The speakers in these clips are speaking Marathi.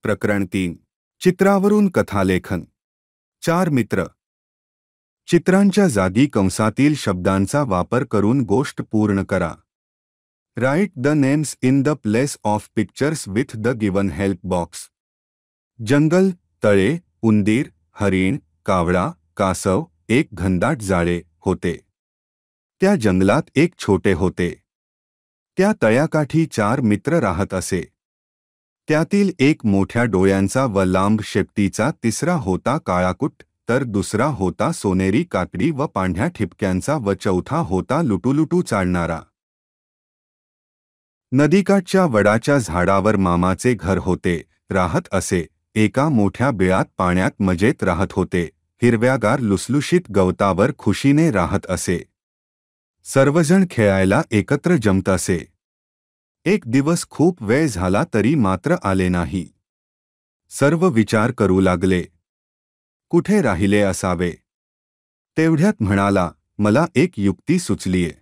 प्रकरण 3. चित्रावरून कथालेखन. 4 मित्र. चित्रांच्या जागी कंसातील शब्दांचा वापर करून गोष्ट पूर्ण करा. Write the names in the place of pictures with the given help box. जंगल, तळे, उंदीर, हरिण, कावळा, कासव, एक घनदाट जाळे होते. त्या जंगलात एक छोटे होते. त्या तळ्याकाठी 4 मित्र राहत असे. त्यातील एक मोठ्या डोळ्यांचा व लांब शेपटीचा, तिसरा होता काळाकुट, तर दुसरा होता सोनेरी काकडी व पांढ्या ठिपक्यांचा व चौथा होता लुटूलुटू चालणारा. नदीकाठच्या वडाच्या झाडावर मामाचे घर होते. राहत असे. एका मोठ्या बिळात पाण्यात मजेत राहत होते. हिरव्यागार लुसलुशीत गवतावर खुशीने राहत असे. सर्वजण खेळायला एकत्र जमत असे. एक दिवस खूप वेळ झाला तरी मात्र आले नाही. सर्व विचार करू लागले. कुठे राहिले असावे. तेवढ्यात म्हणाला, मला एक युक्ती सुचलीये.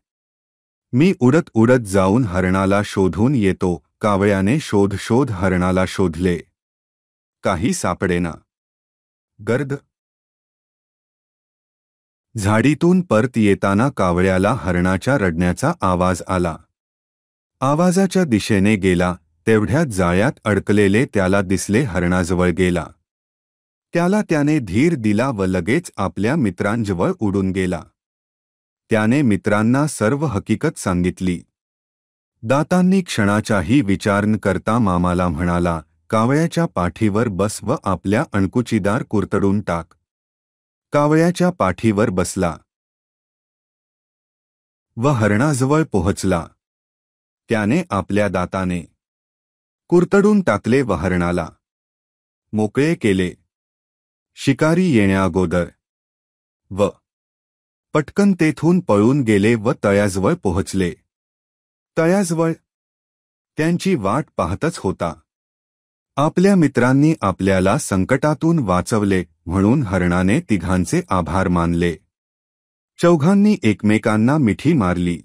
मी उडत उडत जाऊन हरणाला शोधून येतो. कावळ्याने शोध हरणाला शोधले. काही सापडेना. गर्द. झाडीतून परत येताना कावळ्याला हरणाच्या रडण्याचा आवाज आला. आवाजाच्या दिशेने गेला. तेवढ्यात जाळ्यात अडकलेले त्याला दिसले. हरणाजवळ गेला. त्याने धीर दिला व लगेच आपल्या मित्रांजवळ उडून गेला. त्याने मित्रांना सर्व हकीकत सांगितली. दातांनी क्षणाचाही विचार न करता मामाला म्हणाला, कावळ्याच्या पाठीवर बस व आपल्या अणकुचीदार कुरतडून टाक. कावळ्याच्या पाठीवर बसला व हरणाजवळ पोहोचला. त्याने आपल्या दाताने कुरतडून टाकले व हरणाला मोकळे केले. शिकारी येण्याअगोदर व पटकन तेथून पळून गेले व तळ्याजवळ पोहोचले. तळ्याजवळ त्यांची वाट पाहतच होता. आपल्या मित्रांनी आपल्याला संकटातून वाचवले म्हणून हरणाने तिघांचे आभार मानले. चौघांनी एकमेकांना मिठी मारली.